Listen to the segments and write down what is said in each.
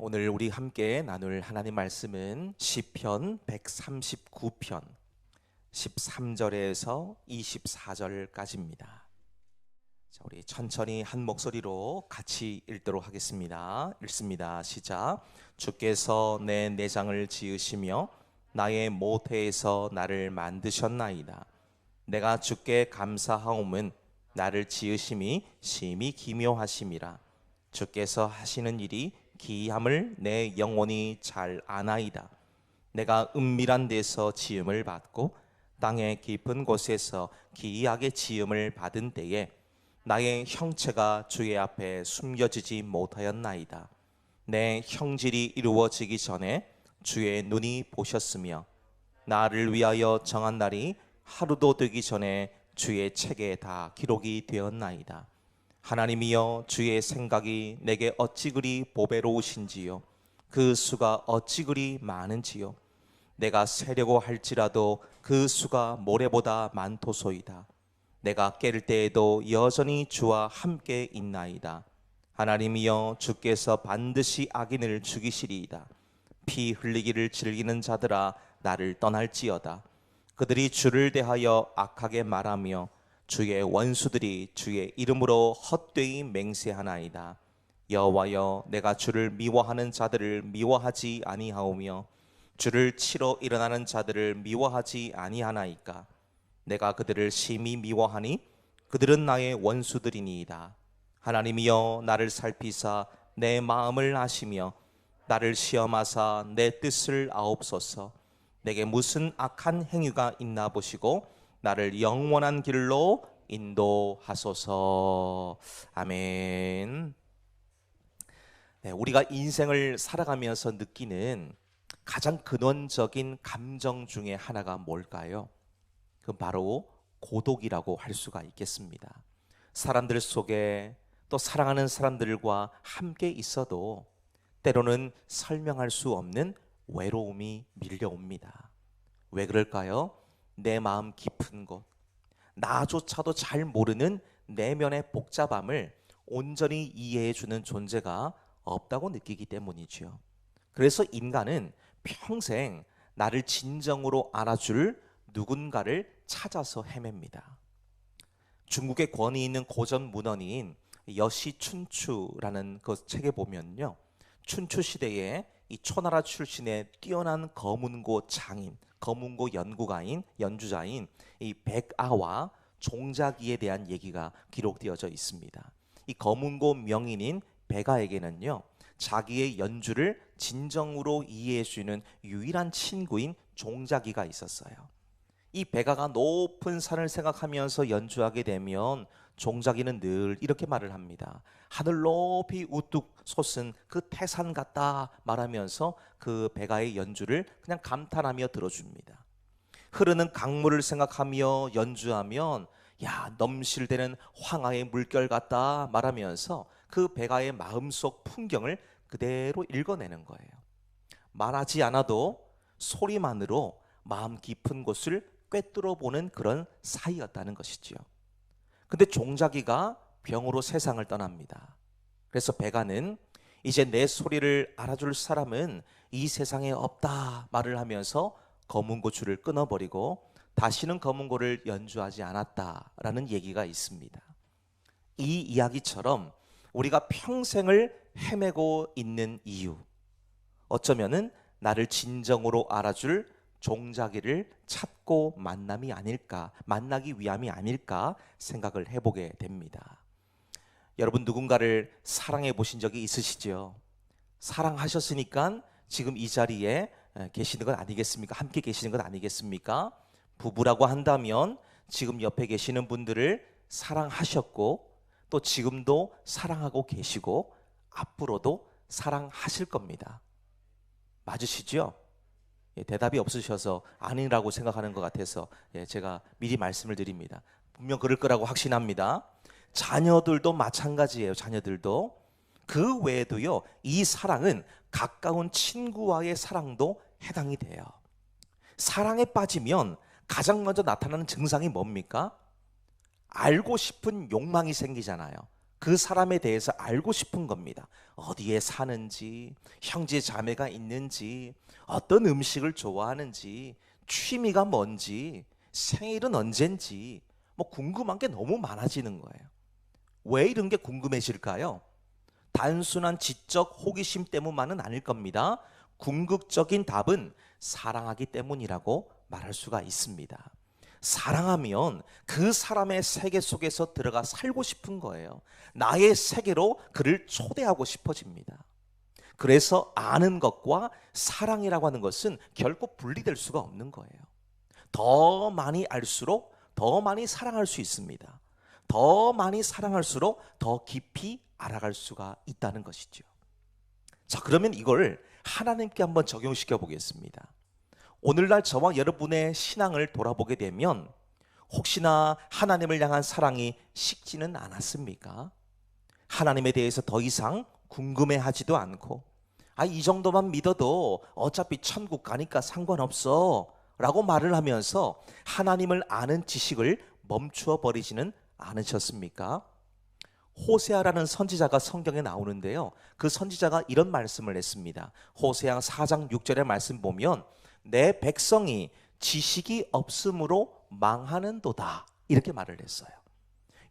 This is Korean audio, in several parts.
오늘 우리 함께 나눌 하나님 말씀은 시편 139편 13절에서 24절까지입니다. 자, 우리 천천히 한 목소리로 같이 읽도록 하겠습니다. 읽습니다. 시작. 주께서 내 내장을 지으시며 나의 모태에서 나를 만드셨나이다. 내가 주께 감사하옴은 나를 지으심이 심히 기묘하심이라. 주께서 하시는 일이 기이함을 내 영혼이 잘 아나이다. 내가 은밀한 데서 지음을 받고 땅의 깊은 곳에서 기이하게 지음을 받은 때에 나의 형체가 주의 앞에 숨겨지지 못하였나이다. 내 형질이 이루어지기 전에 주의 눈이 보셨으며 나를 위하여 정한 날이 하루도 되기 전에 주의 책에 다 기록이 되었나이다. 하나님이여, 주의 생각이 내게 어찌 그리 보배로우신지요, 그 수가 어찌 그리 많은지요. 내가 세려고 할지라도 그 수가 모래보다 많도소이다. 내가 깰 때에도 여전히 주와 함께 있나이다. 하나님이여, 주께서 반드시 악인을 죽이시리이다. 피 흘리기를 즐기는 자들아, 나를 떠날지어다. 그들이 주를 대하여 악하게 말하며 주의 원수들이 주의 이름으로 헛되이 맹세하나이다. 여호와여, 내가 주를 미워하는 자들을 미워하지 아니하오며 주를 치러 일어나는 자들을 미워하지 아니하나이까. 내가 그들을 심히 미워하니 그들은 나의 원수들이니이다. 하나님이여, 나를 살피사 내 마음을 아시며 나를 시험하사 내 뜻을 아옵소서. 내게 무슨 악한 행위가 있나 보시고 나를 영원한 길로 인도하소서. 아멘. 우리가 인생을 살아가면서 느끼는 가장 근원적인 감정 중에 하나가 뭘까요? 그 바로 고독이라고 할 수가 있겠습니다. 사람들 속에 또 사랑하는 사람들과 함께 있어도 때로는 설명할 수 없는 외로움이 밀려옵니다. 왜 그럴까요? 내 마음 깊은 곳, 나조차도 잘 모르는 내면의 복잡함을 온전히 이해해주는 존재가 없다고 느끼기 때문이죠. 그래서 인간은 평생 나를 진정으로 알아줄 누군가를 찾아서 헤맵니다. 중국의 권위 있는 고전 문헌인 여시춘추라는 그 책에 보면요, 춘추 시대에 이 초나라 출신의 뛰어난 거문고 장인, 거문고 연주자인 이 백아와 종자기에 대한 얘기가 기록되어져 있습니다. 이 거문고 명인인 백아에게는요, 자기의 연주를 진정으로 이해해 주는 유일한 친구인 종자기가 있었어요. 이 백아가 높은 산을 생각하면서 연주하게 되면 종자기는 늘 이렇게 말을 합니다. 하늘 높이 우뚝 솟은 그 태산 같다 말하면서 그 백아의 연주를 그냥 감탄하며 들어줍니다. 흐르는 강물을 생각하며 연주하면 야, 넘실대는 황하의 물결 같다 말하면서 그 백아의 마음속 풍경을 그대로 읽어내는 거예요. 말하지 않아도 소리만으로 마음 깊은 곳을 꿰뚫어 보는 그런 사이였다는 것이지요. 근데 종자기가 병으로 세상을 떠납니다. 그래서 백아는 이제 내 소리를 알아줄 사람은 이 세상에 없다 말을 하면서 거문고 줄을 끊어버리고 다시는 거문고를 연주하지 않았다라는 얘기가 있습니다. 이 이야기처럼 우리가 평생을 헤매고 있는 이유, 어쩌면은 나를 진정으로 알아줄 종자기를 찾고 만나기 위함이 아닐까 생각을 해보게 됩니다. 여러분, 누군가를 사랑해 보신 적이 있으시죠? 사랑하셨으니까 지금 이 자리에 계시는 건 아니겠습니까? 함께 계시는 건 아니겠습니까? 부부라고 한다면 지금 옆에 계시는 분들을 사랑하셨고 또 지금도 사랑하고 계시고 앞으로도 사랑하실 겁니다. 맞으시죠? 대답이 없으셔서 아니라고 생각하는 것 같아서 제가 미리 말씀을 드립니다. 분명 그럴 거라고 확신합니다. 자녀들도 마찬가지예요. 자녀들도. 그 외에도요, 이 사랑은 가까운 친구와의 사랑도 해당이 돼요. 사랑에 빠지면 가장 먼저 나타나는 증상이 뭡니까? 알고 싶은 욕망이 생기잖아요. 그 사람에 대해서 알고 싶은 겁니다. 어디에 사는지, 형제 자매가 있는지, 어떤 음식을 좋아하는지, 취미가 뭔지, 생일은 언젠지, 뭐 궁금한 게 너무 많아지는 거예요. 왜 이런 게 궁금해질까요? 단순한 지적 호기심 때문만은 아닐 겁니다. 궁극적인 답은 사랑하기 때문이라고 말할 수가 있습니다. 사랑하면 그 사람의 세계 속에서 들어가 살고 싶은 거예요. 나의 세계로 그를 초대하고 싶어집니다. 그래서 아는 것과 사랑이라고 하는 것은 결코 분리될 수가 없는 거예요. 더 많이 알수록 더 많이 사랑할 수 있습니다. 더 많이 사랑할수록 더 깊이 알아갈 수가 있다는 것이죠. 자, 그러면 이걸 하나님께 한번 적용시켜 보겠습니다. 오늘날 저와 여러분의 신앙을 돌아보게 되면 혹시나 하나님을 향한 사랑이 식지는 않았습니까? 하나님에 대해서 더 이상 궁금해하지도 않고, 이 정도만 믿어도 어차피 천국 가니까 상관없어 라고 말을 하면서 하나님을 아는 지식을 멈추어 버리지는 않으셨습니까? 호세아라는 선지자가 성경에 나오는데요, 그 선지자가 이런 말씀을 했습니다. 호세아 4장 6절의 말씀 보면 내 백성이 지식이 없으므로 망하는도다, 이렇게 말을 했어요.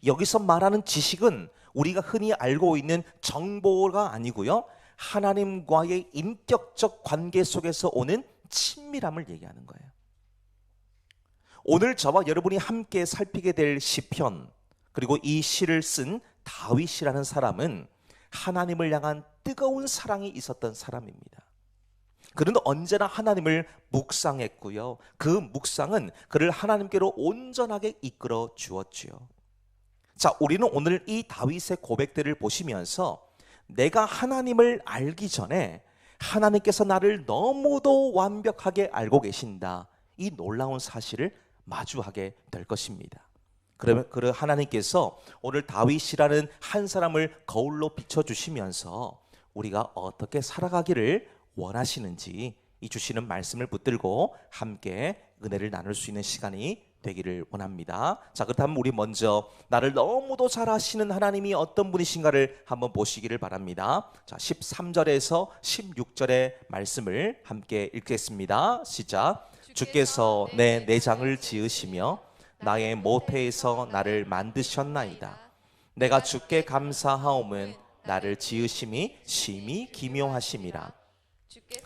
여기서 말하는 지식은 우리가 흔히 알고 있는 정보가 아니고요, 하나님과의 인격적 관계 속에서 오는 친밀함을 얘기하는 거예요. 오늘 저와 여러분이 함께 살피게 될 시편, 그리고 이 시를 쓴 다윗이라는 사람은 하나님을 향한 뜨거운 사랑이 있었던 사람입니다. 그는 언제나 하나님을 묵상했고요, 그 묵상은 그를 하나님께로 온전하게 이끌어 주었지요. 자, 우리는 오늘 이 다윗의 고백들을 보시면서 내가 하나님을 알기 전에 하나님께서 나를 너무도 완벽하게 알고 계신다, 이 놀라운 사실을 마주하게 될 것입니다. 그러면 그 하나님께서 오늘 다윗이라는 한 사람을 거울로 비춰주시면서 우리가 어떻게 살아가기를 원하시는지 이 주시는 말씀을 붙들고 함께 은혜를 나눌 수 있는 시간이 되기를 원합니다. 자, 그렇다면 우리 먼저 나를 너무도 잘 아시는 하나님이 어떤 분이신가를 한번 보시기를 바랍니다. 자, 13절에서 16절의 말씀을 함께 읽겠습니다. 시작. 주께서 내 내장을 지으시며 나의 모태에서 나를 만드셨나이다. 내가 주께 감사하옴은 나를 지으심이 심히 기묘하심이라.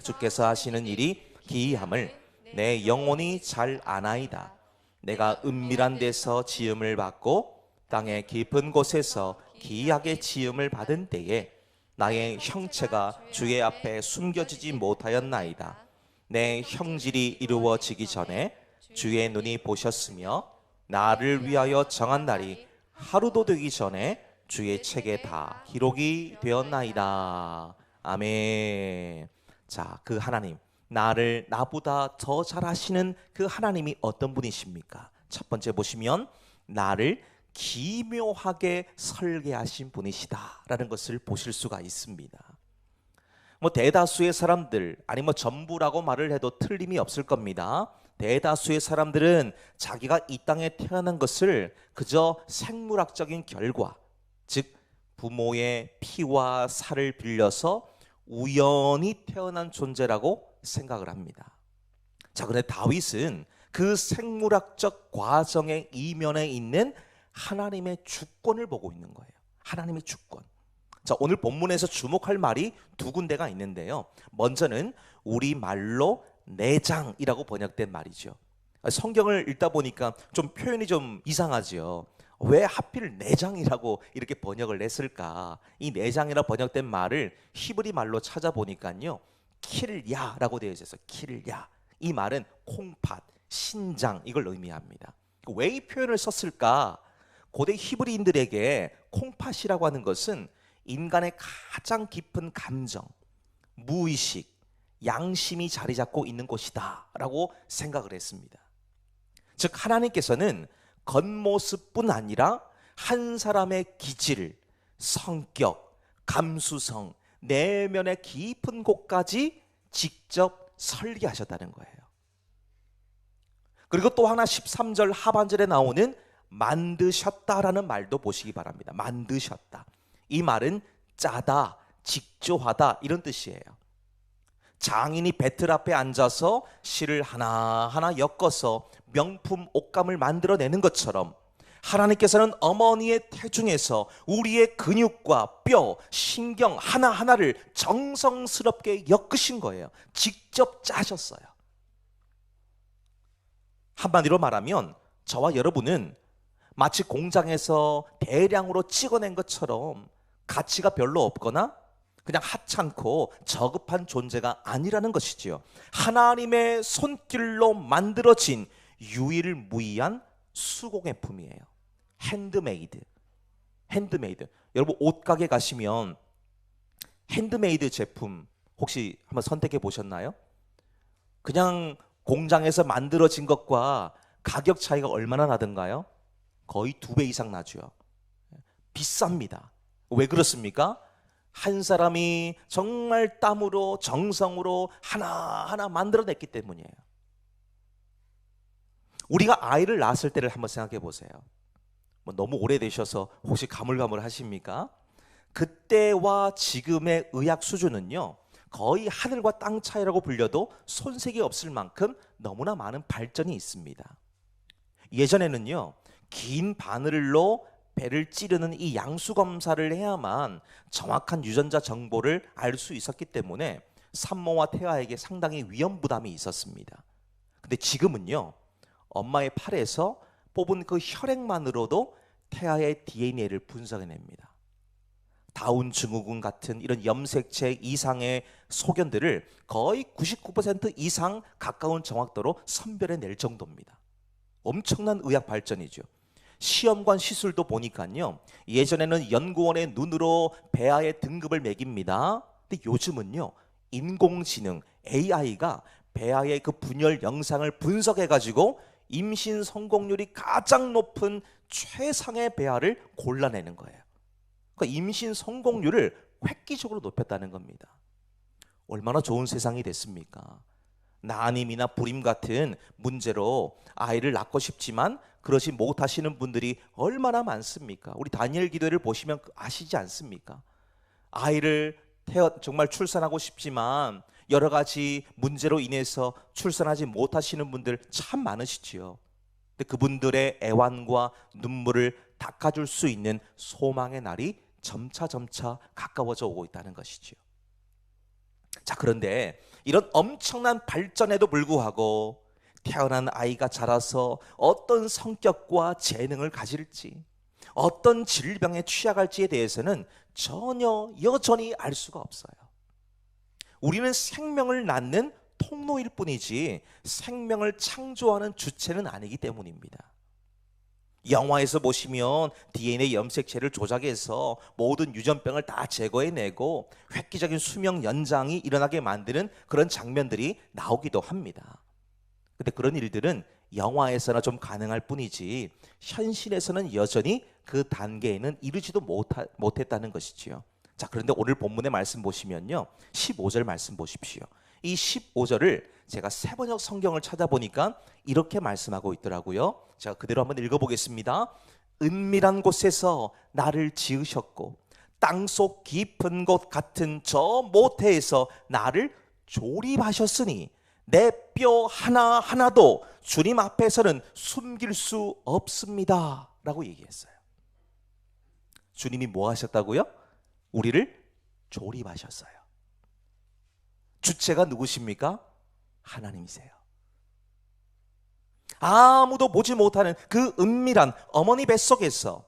주께서 하시는 일이 기이함을 내 영혼이 잘 아나이다. 내가 은밀한 데서 지음을 받고 땅의 깊은 곳에서 기이하게 지음을 받은 때에 나의 형체가 주의 앞에 숨겨지지 못하였나이다. 내 형질이 이루어지기 전에 주의 눈이 보셨으며 나를 위하여 정한 날이 하루도 되기 전에 주의 책에 다 기록이 되었나이다. 아멘. 자, 그 하나님, 나를 나보다 더 잘 아시는 그 하나님이 어떤 분이십니까? 첫 번째 보시면 나를 기묘하게 설계하신 분이시다라는 것을 보실 수가 있습니다. 대다수의 사람들, 아니 전부라고 말을 해도 틀림이 없을 겁니다. 대다수의 사람들은 자기가 이 땅에 태어난 것을 그저 생물학적인 결과, 즉 부모의 피와 살을 빌려서 우연히 태어난 존재라고 생각을 합니다. 자, 그런데 다윗은 그 생물학적 과정의 이면에 있는 하나님의 주권을 보고 있는 거예요. 하나님의 주권. 자, 오늘 본문에서 주목할 말이 두 군데가 있는데요, 먼저는 우리말로 내장이라고 번역된 말이죠. 성경을 읽다 보니까 좀 표현이 좀 이상하죠. 왜 하필 내장이라고 이렇게 번역을 했을까? 이 내장이라 번역된 말을 히브리 말로 찾아보니까요, 킬야라고 되어 있어서 킬야. 이 말은 콩팥, 신장, 이걸 의미합니다. 왜 이 표현을 썼을까? 고대 히브리인들에게 콩팥이라고 하는 것은 인간의 가장 깊은 감정, 무의식, 양심이 자리 잡고 있는 곳이다 라고 생각을 했습니다. 즉 하나님께서는 겉모습뿐 아니라 한 사람의 기질, 성격, 감수성, 내면의 깊은 곳까지 직접 설계하셨다는 거예요. 그리고 또 하나 13절 하반절에 나오는 만드셨다라는 말도 보시기 바랍니다. 만드셨다. 이 말은 짜다, 직조하다 이런 뜻이에요. 장인이 배틀 앞에 앉아서 실을 하나하나 엮어서 명품 옷감을 만들어내는 것처럼 하나님께서는 어머니의 태중에서 우리의 근육과 뼈, 신경 하나하나를 정성스럽게 엮으신 거예요. 직접 짜셨어요. 한마디로 말하면 저와 여러분은 마치 공장에서 대량으로 찍어낸 것처럼 가치가 별로 없거나 그냥 하찮고 저급한 존재가 아니라는 것이지요. 하나님의 손길로 만들어진 유일무이한 수공예품이에요. 핸드메이드. 여러분 옷가게 가시면 핸드메이드 제품 혹시 한번 선택해 보셨나요? 그냥 공장에서 만들어진 것과 가격 차이가 얼마나 나던가요? 거의 2배 이상 나죠. 비쌉니다. 왜 그렇습니까? 한 사람이 정말 땀으로 정성으로 하나하나 만들어냈기 때문이에요. 우리가 아이를 낳았을 때를 한번 생각해 보세요. 너무 오래되셔서 혹시 가물가물하십니까? 그때와 지금의 의학 수준은요, 거의 하늘과 땅 차이라고 불려도 손색이 없을 만큼 너무나 많은 발전이 있습니다. 예전에는요, 긴 바늘로 배를 찌르는 이 양수 검사를 해야만 정확한 유전자 정보를 알 수 있었기 때문에 산모와 태아에게 상당히 위험 부담이 있었습니다. 근데 지금은요, 엄마의 팔에서 뽑은 그 혈액만으로도 태아의 DNA를 분석해냅니다. 다운 증후군 같은 이런 염색체 이상의 소견들을 거의 99% 이상 가까운 정확도로 선별해낼 정도입니다. 엄청난 의학 발전이죠. 시험관 시술도 보니까요, 예전에는 연구원의 눈으로 배아의 등급을 매깁니다. 근데 요즘은요, 인공지능 AI가 배아의 그 분열 영상을 분석해가지고 임신 성공률이 가장 높은 최상의 배아를 골라내는 거예요. 그러니까 임신 성공률을 획기적으로 높였다는 겁니다. 얼마나 좋은 세상이 됐습니까? 난임이나 불임 같은 문제로 아이를 낳고 싶지만 그러지 못하시는 분들이 얼마나 많습니까? 우리 다니엘 기도회를 보시면 아시지 않습니까? 아이를 정말 출산하고 싶지만 여러 가지 문제로 인해서 출산하지 못하시는 분들 참 많으시지요. 근데 그분들의 애환과 눈물을 닦아줄 수 있는 소망의 날이 점차 가까워져 오고 있다는 것이지요. 자, 그런데 이런 엄청난 발전에도 불구하고 태어난 아이가 자라서 어떤 성격과 재능을 가질지, 어떤 질병에 취약할지에 대해서는 전혀 여전히 알 수가 없어요. 우리는 생명을 낳는 통로일 뿐이지 생명을 창조하는 주체는 아니기 때문입니다. 영화에서 보시면 DNA 염색체를 조작해서 모든 유전병을 다 제거해내고 획기적인 수명 연장이 일어나게 만드는 그런 장면들이 나오기도 합니다. 근데 그런 일들은 영화에서나 좀 가능할 뿐이지 현실에서는 여전히 그 단계에는 이르지도 못했다는 것이지요. 자, 그런데 오늘 본문의 말씀 보시면요, 15절 말씀 보십시오. 이 15절을 제가 세번역 성경을 찾아보니까 이렇게 말씀하고 있더라고요. 제가 그대로 한번 읽어보겠습니다. 은밀한 곳에서 나를 지으셨고 땅속 깊은 곳 같은 저 모태에서 나를 조립하셨으니 내 뼈 하나하나도 주님 앞에서는 숨길 수 없습니다 라고 얘기했어요. 주님이 뭐 하셨다고요? 우리를 조립하셨어요. 주체가 누구십니까? 하나님이세요. 아무도 보지 못하는 그 은밀한 어머니 뱃속에서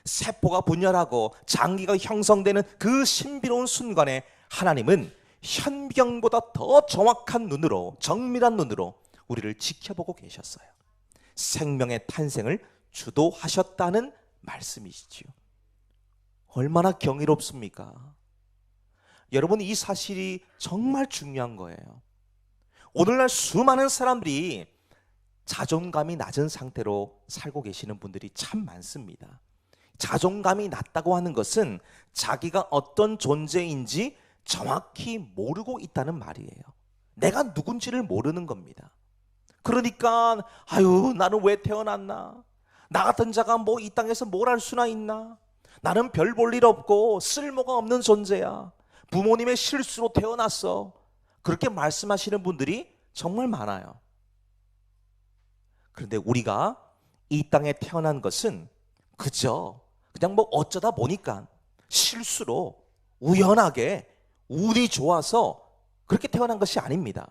세포가 분열하고 장기가 형성되는 그 신비로운 순간에 하나님은 현병보다 더 정확한 눈으로, 정밀한 눈으로 우리를 지켜보고 계셨어요. 생명의 탄생을 주도하셨다는 말씀이시지요. 얼마나 경이롭습니까? 여러분, 이 사실이 정말 중요한 거예요. 오늘날 수많은 사람들이 자존감이 낮은 상태로 살고 계시는 분들이 참 많습니다. 자존감이 낮다고 하는 것은 자기가 어떤 존재인지 정확히 모르고 있다는 말이에요. 내가 누군지를 모르는 겁니다. 그러니까 아유, 나는 왜 태어났나? 나 같은 자가 뭐 이 땅에서 뭘 할 수나 있나? 나는 별 볼 일 없고 쓸모가 없는 존재야. 부모님의 실수로 태어났어. 그렇게 말씀하시는 분들이 정말 많아요. 그런데 우리가 이 땅에 태어난 것은 그저 그냥 뭐 어쩌다 보니까 실수로 우연하게 운이 좋아서 그렇게 태어난 것이 아닙니다.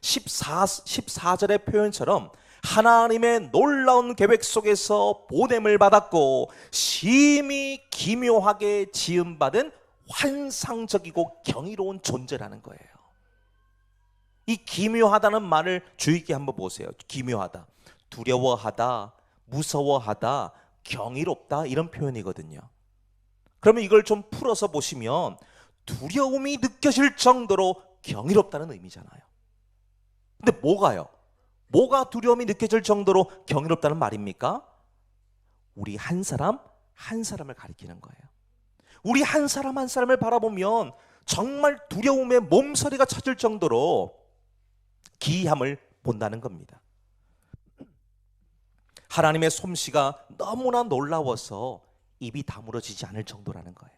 14절의 표현처럼 하나님의 놀라운 계획 속에서 보냄을 받았고 심히 기묘하게 지음받은 환상적이고 경이로운 존재라는 거예요. 이 기묘하다는 말을 주의 깊게 한번 보세요. 기묘하다, 두려워하다, 무서워하다, 경이롭다, 이런 표현이거든요. 그러면 이걸 좀 풀어서 보시면 두려움이 느껴질 정도로 경이롭다는 의미잖아요. 근데 뭐가요? 뭐가 두려움이 느껴질 정도로 경이롭다는 말입니까? 우리 한 사람 한 사람을 가리키는 거예요. 우리 한 사람 한 사람을 바라보면 정말 두려움의 몸서리가 쳐질 정도로 기이함을 본다는 겁니다. 하나님의 솜씨가 너무나 놀라워서 입이 다물어지지 않을 정도라는 거예요.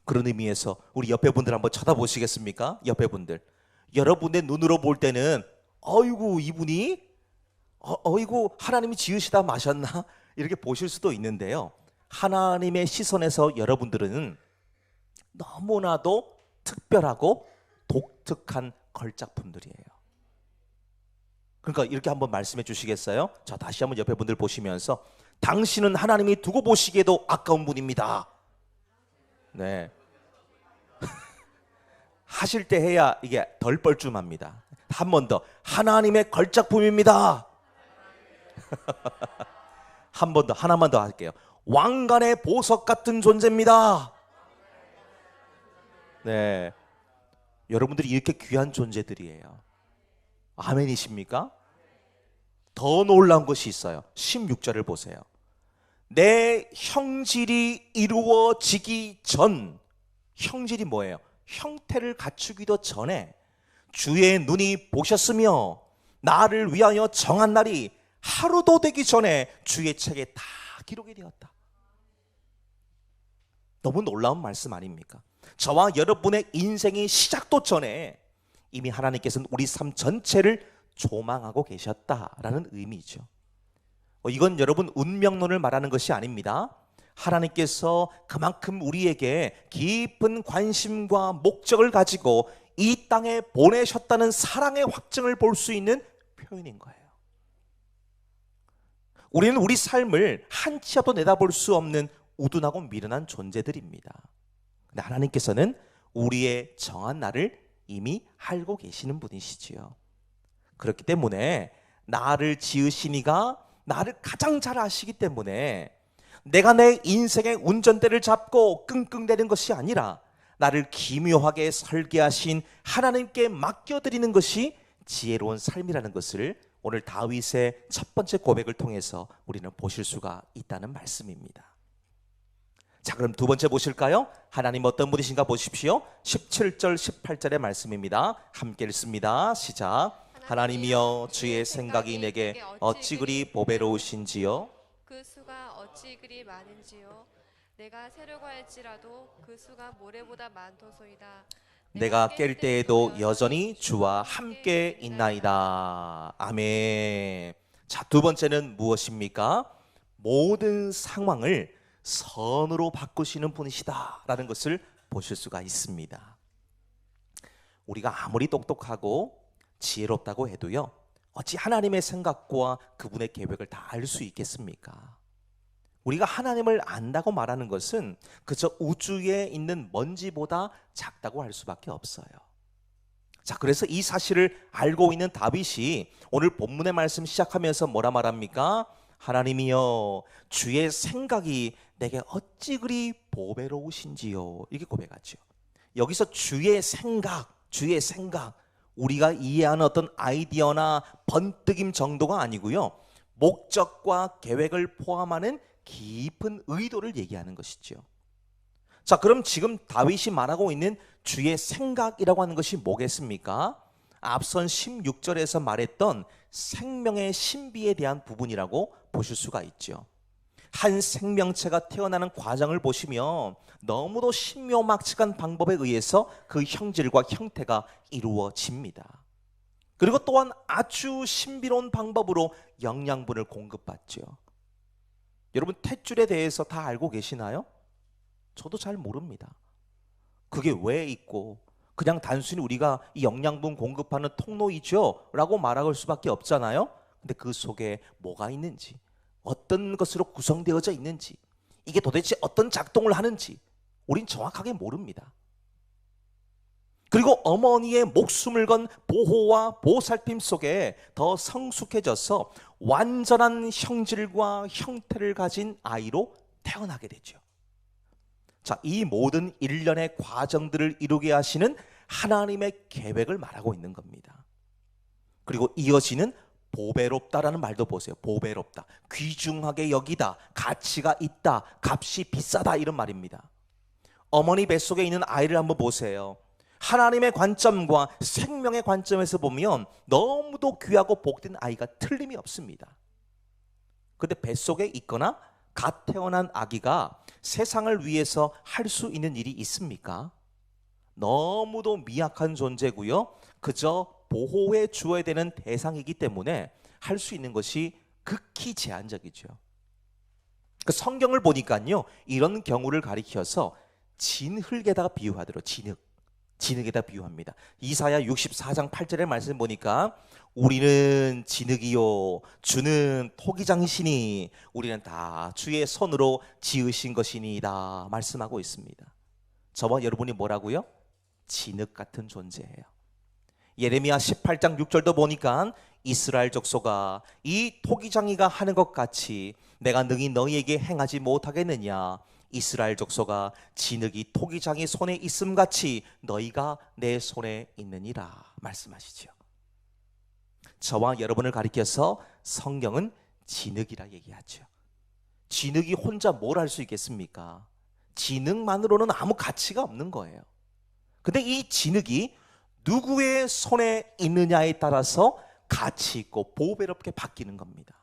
그런 의미에서 우리 옆에 분들 한번 쳐다보시겠습니까? 옆에 분들, 여러분의 눈으로 볼 때는 어이구 이분이 어이구 하나님이 지으시다 마셨나 이렇게 보실 수도 있는데요, 하나님의 시선에서 여러분들은 너무나도 특별하고 독특한 걸작품들이에요. 그러니까 이렇게 한번 말씀해 주시겠어요? 자, 다시 한번 옆에 분들 보시면서 당신은 하나님이 두고 보시기에도 아까운 분입니다. 네. 하실 때 해야 이게 덜 뻘쭘합니다. 한 번 더, 하나님의 걸작품입니다. 한 번 더, 하나만 더 할게요. 왕관의 보석 같은 존재입니다. 네, 여러분들이 이렇게 귀한 존재들이에요. 아멘이십니까? 더 놀라운 것이 있어요. 16절을 보세요. 내 형질이 이루어지기 전, 형질이 뭐예요? 형태를 갖추기도 전에 주의 눈이 보셨으며 나를 위하여 정한 날이 하루도 되기 전에 주의 책에 다 기록이 되었다. 너무 놀라운 말씀 아닙니까? 저와 여러분의 인생의 시작도 전에 이미 하나님께서는 우리 삶 전체를 조망하고 계셨다라는 의미죠. 이건 여러분 운명론을 말하는 것이 아닙니다. 하나님께서 그만큼 우리에게 깊은 관심과 목적을 가지고 이 땅에 보내셨다는 사랑의 확증을 볼 수 있는 표현인 거예요. 우리는 우리 삶을 한 치 앞도 내다볼 수 없는 우둔하고 미련한 존재들입니다. 근데 하나님께서는 우리의 정한 날을 이미 알고 계시는 분이시지요. 그렇기 때문에 나를 지으시니가 나를 가장 잘 아시기 때문에 내가 내 인생의 운전대를 잡고 끙끙대는 것이 아니라 나를 기묘하게 설계하신 하나님께 맡겨드리는 것이 지혜로운 삶이라는 것을 오늘 다윗의 첫 번째 고백을 통해서 우리는 보실 수가 있다는 말씀입니다. 자, 그럼 두 번째 보실까요? 하나님 어떤 분이신가 보십시오. 17절 18절의 말씀입니다. 함께 읽습니다. 시작. 하나님이여 주의 생각이 내게 어찌 그리 보배로우신지요. 그 수가 어찌 그리 많은지요. 내가 세려고 할지라도 그 수가 모래보다 많도소이다. 내가 깰 때에도 여전히 주와 함께 있나이다. 아멘. 자, 두 번째는 무엇입니까? 모든 상황을 선으로 바꾸시는 분이시다라는 것을 보실 수가 있습니다. 우리가 아무리 똑똑하고 지혜롭다고 해도요, 어찌 하나님의 생각과 그분의 계획을 다 알 수 있겠습니까? 우리가 하나님을 안다고 말하는 것은 그저 우주에 있는 먼지보다 작다고 할 수밖에 없어요. 자, 그래서 이 사실을 알고 있는 다윗이 오늘 본문의 말씀 시작하면서 뭐라 말합니까? 하나님이여 주의 생각이 내게 어찌 그리 보배로우신지요. 이렇게 고백하죠. 여기서 주의 생각, 우리가 이해하는 어떤 아이디어나 번뜩임 정도가 아니고요, 목적과 계획을 포함하는 깊은 의도를 얘기하는 것이죠. 자, 그럼 지금 다윗이 말하고 있는 주의 생각이라고 하는 것이 뭐겠습니까? 앞선 16절에서 말했던 생명의 신비에 대한 부분이라고 보실 수가 있죠. 한 생명체가 태어나는 과정을 보시면 너무도 신묘막측한 방법에 의해서 그 형질과 형태가 이루어집니다. 그리고 또한 아주 신비로운 방법으로 영양분을 공급받죠. 여러분, 탯줄에 대해서 다 알고 계시나요? 저도 잘 모릅니다. 그게 왜 있고 그냥 단순히 우리가 이 영양분 공급하는 통로이죠 라고 말할 수밖에 없잖아요. 근데 그 속에 뭐가 있는지, 어떤 것으로 구성되어져 있는지, 이게 도대체 어떤 작동을 하는지 우린 정확하게 모릅니다. 그리고 어머니의 목숨을 건 보호와 보살핌 속에 더 성숙해져서 완전한 형질과 형태를 가진 아이로 태어나게 되죠. 자, 이 모든 일련의 과정들을 이루게 하시는 하나님의 계획을 말하고 있는 겁니다. 그리고 이어지는 보배롭다라는 말도 보세요. 보배롭다, 귀중하게 여기다, 가치가 있다, 값이 비싸다, 이런 말입니다. 어머니 뱃속에 있는 아이를 한번 보세요. 하나님의 관점과 생명의 관점에서 보면 너무도 귀하고 복된 아이가 틀림이 없습니다. 그런데 뱃속에 있거나 갓 태어난 아기가 세상을 위해서 할 수 있는 일이 있습니까? 너무도 미약한 존재고요. 그저 보호해 주어야 되는 대상이기 때문에 할 수 있는 것이 극히 제한적이죠. 그 성경을 보니까요, 이런 경우를 가리켜서 진흙에다가 비유하도록 진흙에다 비유합니다. 이사야 64장 8절의 말씀 보니까 우리는 진흙이요 주는 토기장이시니 우리는 다 주의 손으로 지으신 것이니이다 말씀하고 있습니다. 저와 여러분이 뭐라고요? 진흙 같은 존재예요. 예레미야 18장 6절도 보니까 이스라엘 족속아, 이 토기장이가 하는 것 같이 내가 능히 너희에게 행하지 못하겠느냐. 이스라엘 족속아, 진흙이 토기장이 손에 있음 같이 너희가 내 손에 있느니라 말씀하시죠. 저와 여러분을 가리켜서 성경은 진흙이라 얘기하죠. 진흙이 혼자 뭘 할 수 있겠습니까? 진흙만으로는 아무 가치가 없는 거예요. 근데 이 진흙이 누구의 손에 있느냐에 따라서 가치 있고 보배롭게 바뀌는 겁니다.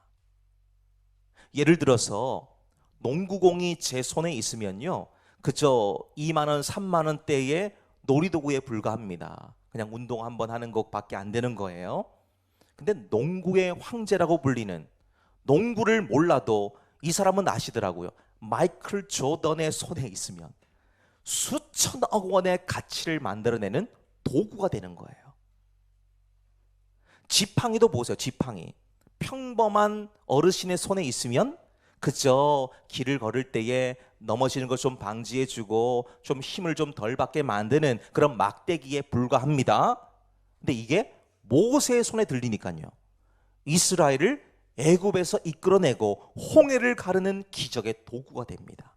예를 들어서 농구공이 제 손에 있으면요, 그저 2만 원, 3만 원대의 놀이도구에 불과합니다. 그냥 운동 한번 하는 것밖에 안 되는 거예요. 근데 농구의 황제라고 불리는, 농구를 몰라도 이 사람은 아시더라고요. 마이클 조던의 손에 있으면 수천억 원의 가치를 만들어내는 도구가 되는 거예요. 지팡이도 보세요. 지팡이 평범한 어르신의 손에 있으면 그저 길을 걸을 때에 넘어지는 걸 좀 방지해주고 좀 힘을 좀 덜 받게 만드는 그런 막대기에 불과합니다. 근데 이게 모세의 손에 들리니까요, 이스라엘을 애굽에서 이끌어내고 홍해를 가르는 기적의 도구가 됩니다.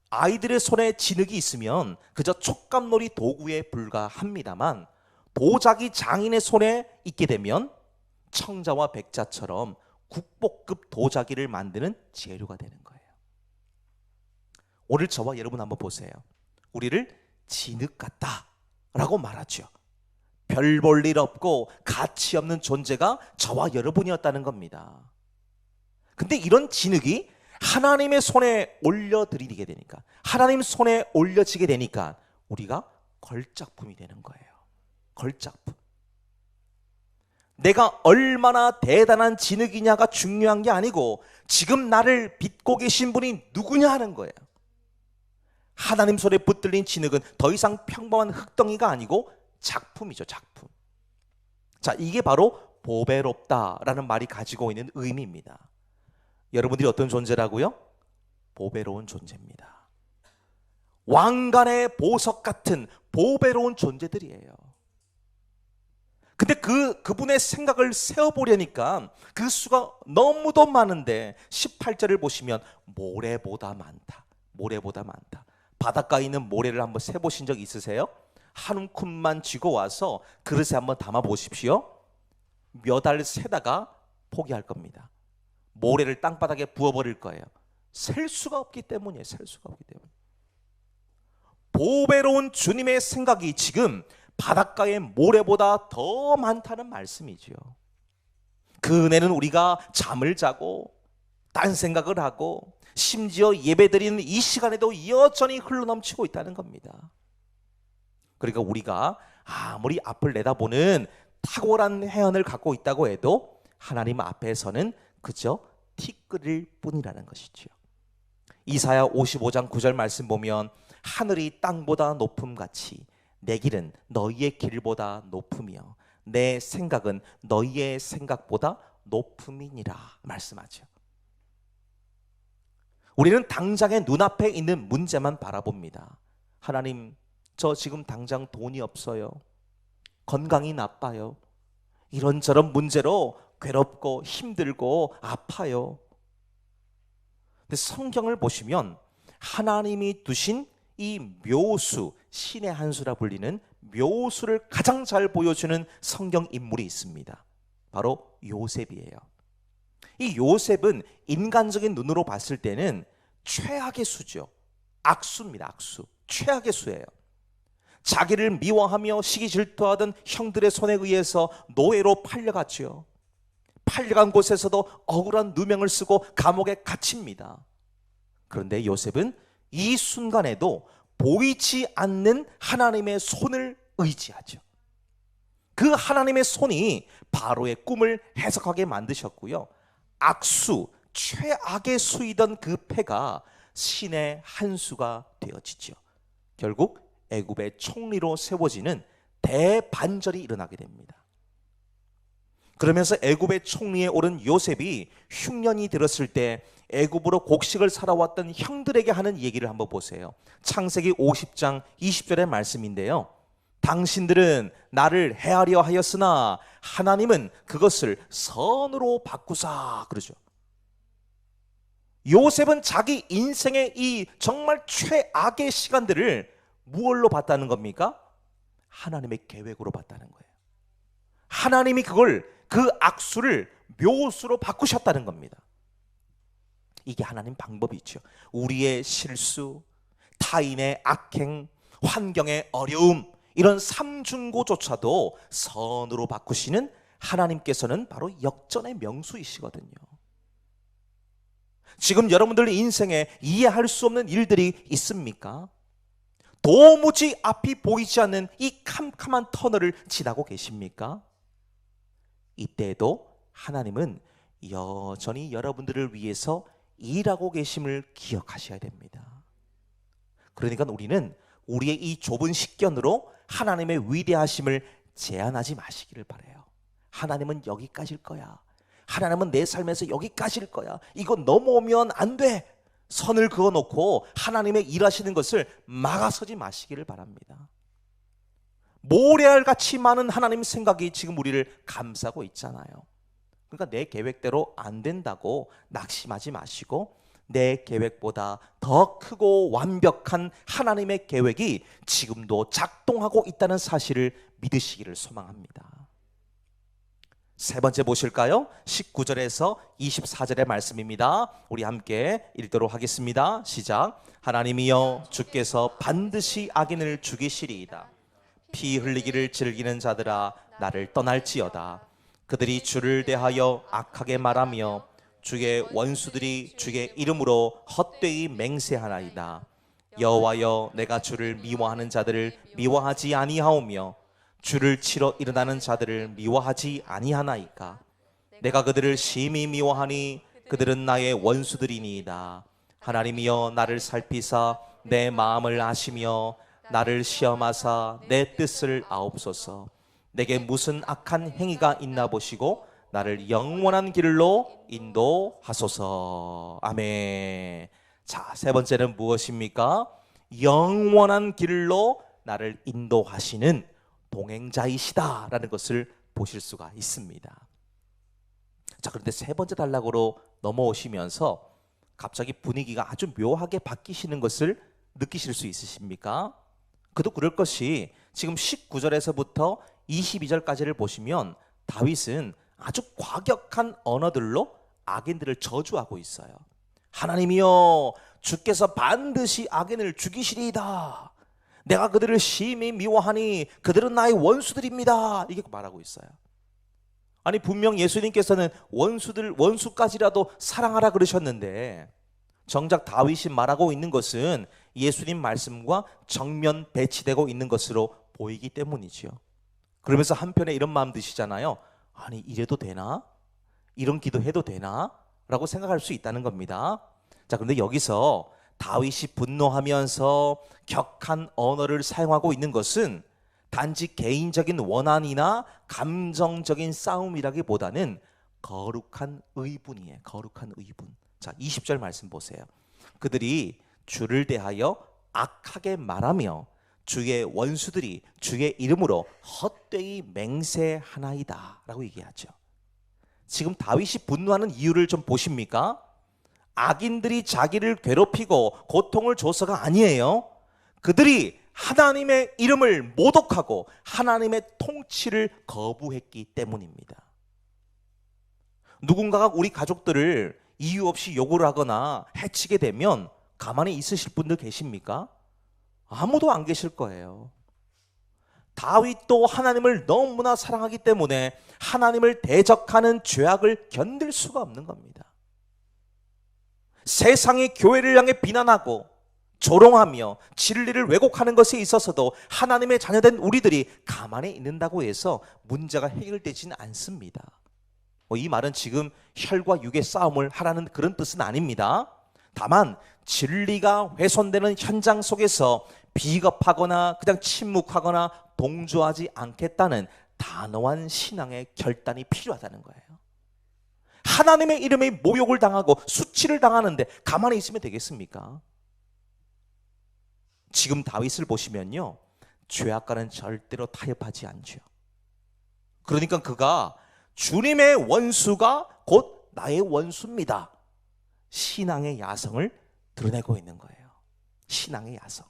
아이들의 손에 진흙이 있으면 그저 촉감놀이 도구에 불과합니다만, 도자기 장인의 손에 있게 되면 청자와 백자처럼 국보급 도자기를 만드는 재료가 되는 거예요. 오늘 저와 여러분 한번 보세요. 우리를 진흙 같다라고 말하죠. 별 볼 일 없고 가치 없는 존재가 저와 여러분이었다는 겁니다. 근데 이런 진흙이 하나님의 손에 올려드리게 되니까, 하나님 손에 올려지게 되니까 우리가 걸작품이 되는 거예요. 걸작품. 내가 얼마나 대단한 진흙이냐가 중요한 게 아니고 지금 나를 빚고 계신 분이 누구냐 하는 거예요. 하나님 손에 붙들린 진흙은 더 이상 평범한 흙덩이가 아니고 작품이죠, 작품. 자, 이게 바로 보배롭다라는 말이 가지고 있는 의미입니다. 여러분들이 어떤 존재라고요? 보배로운 존재입니다. 왕관의 보석 같은 보배로운 존재들이에요. 근데 그분의 생각을 세어보려니까 그 수가 너무도 많은데 18절을 보시면 모래보다 많다. 모래보다 많다. 바닷가에 있는 모래를 한번 세보신 적 있으세요? 한 움큼만 쥐고 와서 그릇에 한번 담아 보십시오. 몇 알 세다가 포기할 겁니다. 모래를 땅바닥에 부어버릴 거예요. 셀 수가 없기 때문이에요. 셀 수가 없기 때문에. 보배로운 주님의 생각이 지금 바닷가의 모래보다 더 많다는 말씀이죠. 그 은혜는 우리가 잠을 자고 딴 생각을 하고 심지어 예배드리는 이 시간에도 여전히 흘러넘치고 있다는 겁니다. 그러니까 우리가 아무리 앞을 내다보는 탁월한 해안을 갖고 있다고 해도 하나님 앞에서는 그저 티끌일 뿐이라는 것이죠. 이사야 55장 9절 말씀 보면 하늘이 땅보다 높음같이 내 길은 너희의 길보다 높으며 내 생각은 너희의 생각보다 높음이니라 말씀하죠. 우리는 당장의 눈앞에 있는 문제만 바라봅니다. 하나님, 저 지금 당장 돈이 없어요. 건강이 나빠요. 이런저런 문제로 괴롭고 힘들고 아파요. 근데 성경을 보시면 하나님이 두신 이 묘수, 신의 한 수라 불리는 묘수를 가장 잘 보여주는 성경 인물이 있습니다. 바로 요셉이에요. 이 요셉은 인간적인 눈으로 봤을 때는 최악의 수죠. 악수입니다. 악수. 최악의 수예요. 자기를 미워하며 시기 질투하던 형들의 손에 의해서 노예로 팔려갔죠. 팔려간 곳에서도 억울한 누명을 쓰고 감옥에 갇힙니다. 그런데 요셉은 이 순간에도 보이지 않는 하나님의 손을 의지하죠. 그 하나님의 손이 바로의 꿈을 해석하게 만드셨고요. 악수, 최악의 수이던 그 패가 신의 한 수가 되어지죠. 결국 애굽의 총리로 세워지는 대반절이 일어나게 됩니다. 그러면서 애굽의 총리에 오른 요셉이 흉년이 들었을 때 애굽으로 곡식을 살아왔던 형들에게 하는 얘기를 한번 보세요. 창세기 50장 20절의 말씀인데요. 당신들은 나를 해하려 하였으나 하나님은 그것을 선으로 바꾸사 그러죠. 요셉은 자기 인생의 이 정말 최악의 시간들을 무엇로 봤다는 겁니까? 하나님의 계획으로 봤다는 거예요. 하나님이 그 악수를 묘수로 바꾸셨다는 겁니다. 이게 하나님 방법이죠. 우리의 실수, 타인의 악행, 환경의 어려움, 이런 삼중고조차도 선으로 바꾸시는 하나님께서는 바로 역전의 명수이시거든요. 지금 여러분들 인생에 이해할 수 없는 일들이 있습니까? 도무지 앞이 보이지 않는 이 캄캄한 터널을 지나고 계십니까? 이때에도 하나님은 여전히 여러분들을 위해서 일하고 계심을 기억하셔야 됩니다. 그러니까 우리는 우리의 이 좁은 식견으로 하나님의 위대하심을 제한하지 마시기를 바라요. 하나님은 여기까지일 거야. 하나님은 내 삶에서 여기까지일 거야. 이거 넘어오면 안 돼. 선을 그어놓고 하나님의 일하시는 것을 막아서지 마시기를 바랍니다. 모래알같이 많은 하나님 생각이 지금 우리를 감싸고 있잖아요. 그러니까 내 계획대로 안 된다고 낙심하지 마시고 내 계획보다 더 크고 완벽한 하나님의 계획이 지금도 작동하고 있다는 사실을 믿으시기를 소망합니다. 세 번째 보실까요? 19절에서 24절의 말씀입니다. 우리 함께 읽도록 하겠습니다. 시작. 하나님이여 주께서 반드시 악인을 죽이시리이다. 피 흘리기를 즐기는 자들아 나를 떠날지어다. 그들이 주를 대하여 악하게 말하며 주의 원수들이 주의 이름으로 헛되이 맹세하나이다. 여호와여 내가 주를 미워하는 자들을 미워하지 아니하오며 주를 치러 일어나는 자들을 미워하지 아니하나이까. 내가 그들을 심히 미워하니 그들은 나의 원수들이니이다. 하나님이여 나를 살피사 내 마음을 아시며 나를 시험하사 내 뜻을 아옵소서. 내게 무슨 악한 행위가 있나 보시고 나를 영원한 길로 인도하소서. 아멘. 자, 세 번째는 무엇입니까? 영원한 길로 나를 인도하시는 동행자이시다라는 것을 보실 수가 있습니다. 자, 그런데 세 번째 단락으로 넘어오시면서 갑자기 분위기가 아주 묘하게 바뀌시는 것을 느끼실 수 있으십니까? 그도 그럴 것이 지금 19절에서부터 22절까지를 보시면 다윗은 아주 과격한 언어들로 악인들을 저주하고 있어요. 하나님이여 주께서 반드시 악인을 죽이시리이다. 내가 그들을 심히 미워하니 그들은 나의 원수들입니다. 이게 말하고 있어요. 아니 분명 예수님께서는 원수까지라도 사랑하라 그러셨는데 정작 다윗이 말하고 있는 것은 예수님 말씀과 정면 배치되고 있는 것으로 보이기 때문이지요. 그러면서 한편에 이런 마음 드시잖아요. 아니 이래도 되나? 이런 기도해도 되나? 라고 생각할 수 있다는 겁니다. 자, 그런데 여기서 다윗이 분노하면서 격한 언어를 사용하고 있는 것은 단지 개인적인 원한이나 감정적인 싸움이라기보다는 거룩한 의분이에요. 거룩한 의분. 자, 20절 말씀 보세요. 그들이 주를 대하여 악하게 말하며 주의 원수들이 주의 이름으로 헛되이 맹세하나이다 라고 얘기하죠. 지금 다윗이 분노하는 이유를 좀 보십니까? 악인들이 자기를 괴롭히고 고통을 줘서가 아니에요. 그들이 하나님의 이름을 모독하고 하나님의 통치를 거부했기 때문입니다. 누군가가 우리 가족들을 이유 없이 욕을 하거나 해치게 되면 가만히 있으실 분들 계십니까? 아무도 안 계실 거예요. 다윗도 하나님을 너무나 사랑하기 때문에 하나님을 대적하는 죄악을 견딜 수가 없는 겁니다. 세상이 교회를 향해 비난하고 조롱하며 진리를 왜곡하는 것에 있어서도 하나님의 자녀된 우리들이 가만히 있는다고 해서 문제가 해결되지는 않습니다. 이 말은 지금 혈과 육의 싸움을 하라는 그런 뜻은 아닙니다. 다만 진리가 훼손되는 현장 속에서 비겁하거나 그냥 침묵하거나 동조하지 않겠다는 단호한 신앙의 결단이 필요하다는 거예요. 하나님의 이름에 모욕을 당하고 수치를 당하는데 가만히 있으면 되겠습니까? 지금 다윗을 보시면요, 죄악과는 절대로 타협하지 않죠. 그러니까 그가 주님의 원수가 곧 나의 원수입니다. 신앙의 야성을 드러내고 있는 거예요. 신앙의 야성.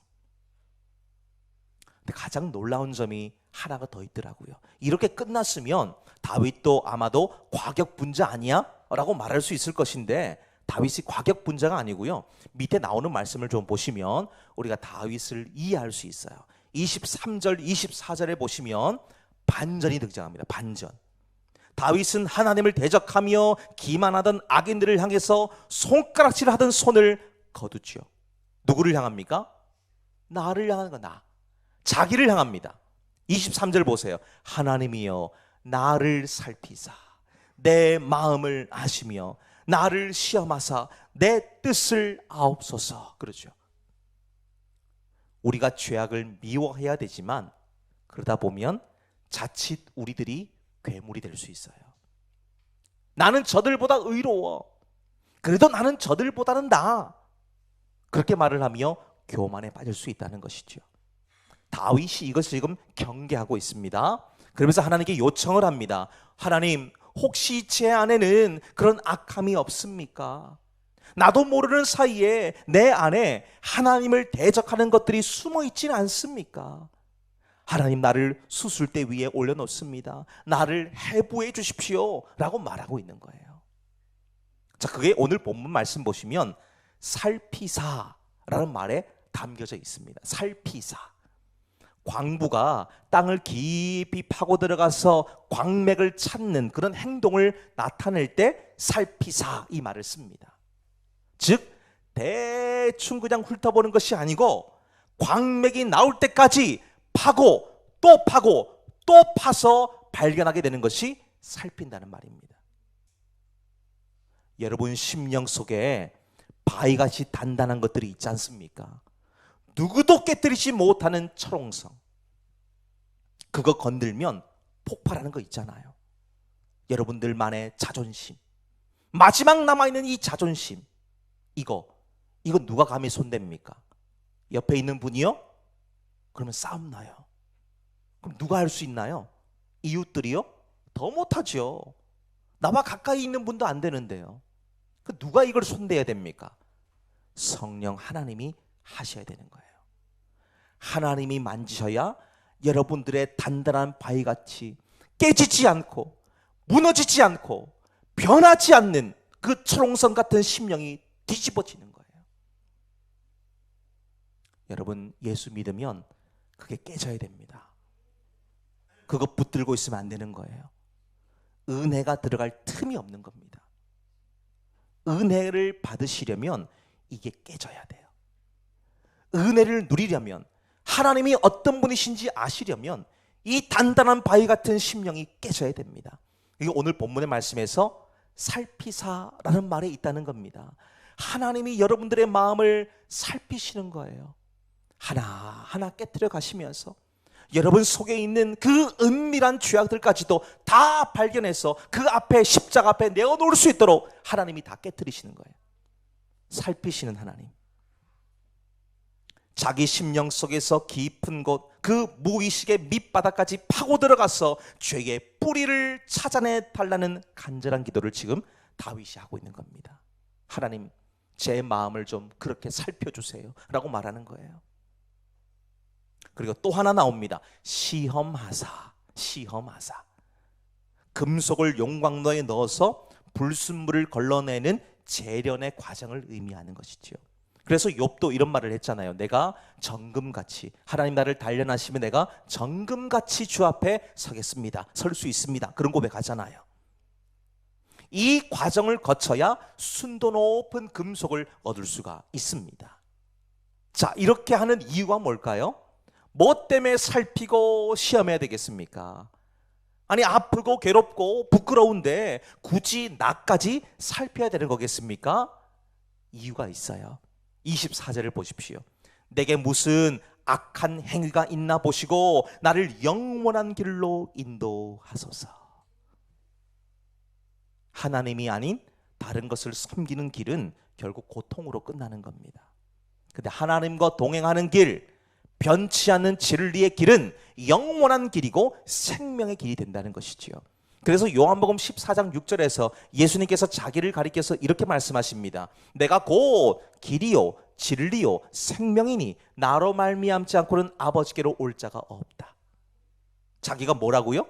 근데 가장 놀라운 점이 하나가 더 있더라고요. 이렇게 끝났으면 다윗도 아마도 과격분자 아니야? 라고 말할 수 있을 것인데 다윗이 과격분자가 아니고요. 밑에 나오는 말씀을 좀 보시면 우리가 다윗을 이해할 수 있어요. 23절, 24절에 보시면 반전이 등장합니다. 반전. 다윗은 하나님을 대적하며 기만하던 악인들을 향해서 손가락질하던 손을 거두죠. 누구를 향합니까? 나를 향하는 거, 나. 자기를 향합니다. 23절 보세요. 하나님이여 나를 살피사 내 마음을 아시며 나를 시험하사 내 뜻을 아옵소서. 그러죠. 우리가 죄악을 미워해야 되지만 그러다 보면 자칫 우리들이 괴물이 될 수 있어요. 나는 저들보다 의로워. 그래도 나는 저들보다는 나아. 그렇게 말을 하며 교만에 빠질 수 있다는 것이죠. 다윗이 이것을 지금 경계하고 있습니다. 그러면서 하나님께 요청을 합니다. 하나님, 혹시 제 안에는 그런 악함이 없습니까? 나도 모르는 사이에 내 안에 하나님을 대적하는 것들이 숨어 있지는 않습니까? 하나님, 나를 수술대 위에 올려놓습니다. 나를 해부해 주십시오 라고 말하고 있는 거예요. 자, 그게 오늘 본문 말씀 보시면 살피사라는 말에 담겨져 있습니다. 살피사. 광부가 땅을 깊이 파고 들어가서 광맥을 찾는 그런 행동을 나타낼 때 살피사 이 말을 씁니다. 즉 대충 그냥 훑어보는 것이 아니고 광맥이 나올 때까지 파고 또 파서 발견하게 되는 것이 살핀다는 말입니다. 여러분 심령 속에 바위같이 단단한 것들이 있지 않습니까? 누구도 깨뜨리지 못하는 철옹성. 그거 건들면 폭발하는 거 있잖아요. 여러분들만의 자존심, 마지막 남아있는 이 자존심, 이거 누가 감히 손댑니까? 옆에 있는 분이요? 그러면 싸움 나요. 그럼 누가 할 수 있나요? 이웃들이요? 더 못하죠. 나와 가까이 있는 분도 안 되는데요. 누가 이걸 손대야 됩니까? 성령 하나님이 하셔야 되는 거예요. 하나님이 만지셔야 여러분들의 단단한 바위같이 깨지지 않고 무너지지 않고 변하지 않는 그 철옹성 같은 심령이 뒤집어지는 거예요. 여러분 예수 믿으면 그게 깨져야 됩니다. 그거 붙들고 있으면 안 되는 거예요. 은혜가 들어갈 틈이 없는 겁니다. 은혜를 받으시려면 이게 깨져야 돼요. 은혜를 누리려면, 하나님이 어떤 분이신지 아시려면 이 단단한 바위 같은 심령이 깨져야 됩니다. 이게 오늘 본문의 말씀에서 살피사라는 말에 있다는 겁니다. 하나님이 여러분들의 마음을 살피시는 거예요. 하나하나 깨트려 가시면서 여러분 속에 있는 그 은밀한 죄악들까지도 다 발견해서 그 앞에, 십자가 앞에 내어놓을 수 있도록 하나님이 다 깨트리시는 거예요. 살피시는 하나님. 자기 심령 속에서 깊은 곳, 그 무의식의 밑바닥까지 파고 들어가서 죄의 뿌리를 찾아내 달라는 간절한 기도를 지금 다윗이 하고 있는 겁니다. 하나님, 제 마음을 좀 그렇게 살펴주세요 라고 말하는 거예요. 그리고 또 하나 나옵니다. 시험하사. 금속을 용광로에 넣어서 불순물을 걸러내는 재련의 과정을 의미하는 것이죠. 그래서 욥도 이런 말을 했잖아요. 내가 정금같이, 하나님 나를 단련하시면 내가 정금같이 주 앞에 서겠습니다. 설 수 있습니다. 그런 고백하잖아요. 이 과정을 거쳐야 순도 높은 금속을 얻을 수가 있습니다. 자, 이렇게 하는 이유가 뭘까요? 뭐 때문에 살피고 시험해야 되겠습니까? 아니, 아프고 괴롭고 부끄러운데 굳이 나까지 살펴야 되는 거겠습니까? 이유가 있어요. 24절을 보십시오. 내게 무슨 악한 행위가 있나 보시고 나를 영원한 길로 인도하소서. 하나님이 아닌 다른 것을 섬기는 길은 결국 고통으로 끝나는 겁니다. 근데 하나님과 동행하는 길, 변치 않는 진리의 길은 영원한 길이고 생명의 길이 된다는 것이지요. 그래서 요한복음 14장 6절에서 예수님께서 자기를 가리켜서 이렇게 말씀하십니다. 내가 곧 길이요 진리요 생명이니 나로 말미암지 않고는 아버지께로 올 자가 없다. 자기가 뭐라고요?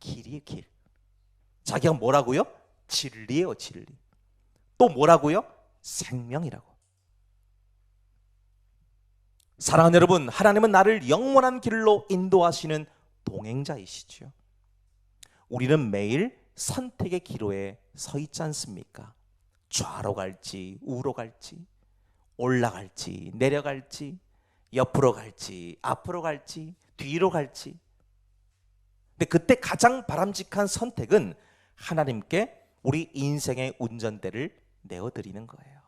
길이에요, 길. 자기가 뭐라고요? 진리예요, 진리. 또 뭐라고요? 생명이라고. 사랑하는 여러분, 하나님은 나를 영원한 길로 인도하시는 동행자이시죠. 우리는 매일 선택의 기로에 서 있지 않습니까? 좌로 갈지 우로 갈지, 올라갈지 내려갈지, 옆으로 갈지 앞으로 갈지 뒤로 갈지. 근데 그때 가장 바람직한 선택은 하나님께 우리 인생의 운전대를 내어드리는 거예요.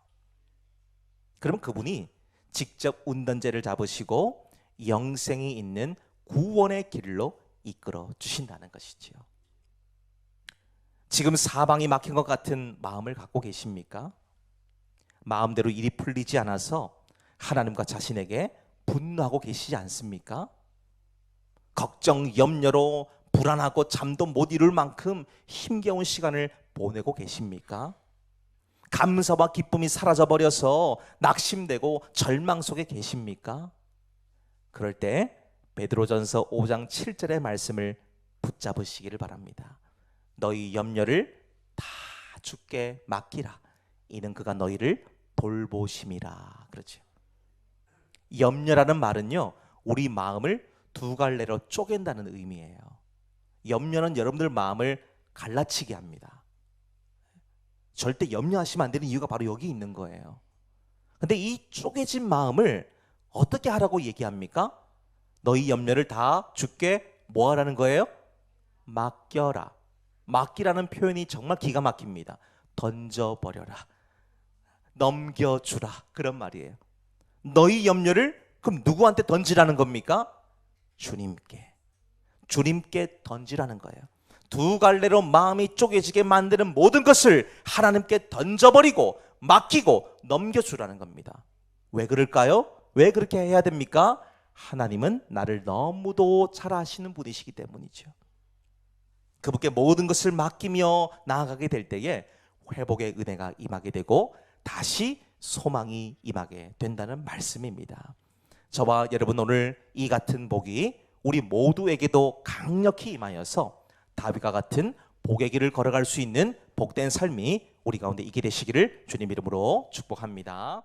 그러면 그분이 직접 운전대를 잡으시고 영생이 있는 구원의 길로 이끌어 주신다는 것이지요. 지금 사방이 막힌 것 같은 마음을 갖고 계십니까? 마음대로 일이 풀리지 않아서 하나님과 자신에게 분노하고 계시지 않습니까? 걱정, 염려로 불안하고 잠도 못 이룰 만큼 힘겨운 시간을 보내고 계십니까? 감사와 기쁨이 사라져버려서 낙심되고 절망 속에 계십니까? 그럴 때 베드로전서 5장 7절의 말씀을 붙잡으시기를 바랍니다. 너희 염려를 다 주께 맡기라. 이는 그가 너희를 돌보심이라. 그렇죠. 염려라는 말은요, 우리 마음을 두 갈래로 쪼갠다는 의미예요. 염려는 여러분들 마음을 갈라치게 합니다. 절대 염려하시면 안 되는 이유가 바로 여기 있는 거예요. 근데 이 쪼개진 마음을 어떻게 하라고 얘기합니까? 너희 염려를 다 주께 뭐 하라는 거예요? 맡겨라. 맡기라는 표현이 정말 기가 막힙니다. 던져버려라. 넘겨주라. 그런 말이에요. 너희 염려를 그럼 누구한테 던지라는 겁니까? 주님께. 주님께 던지라는 거예요. 두 갈래로 마음이 쪼개지게 만드는 모든 것을 하나님께 던져버리고 맡기고 넘겨주라는 겁니다. 왜 그럴까요? 왜 그렇게 해야 됩니까? 하나님은 나를 너무도 잘 아시는 분이시기 때문이죠. 그분께 모든 것을 맡기며 나아가게 될 때에 회복의 은혜가 임하게 되고 다시 소망이 임하게 된다는 말씀입니다. 저와 여러분, 오늘 이 같은 복이 우리 모두에게도 강력히 임하여서 다윗과 같은 복의 길을 걸어갈 수 있는 복된 삶이 우리 가운데 있게 되시기를 주님 이름으로 축복합니다.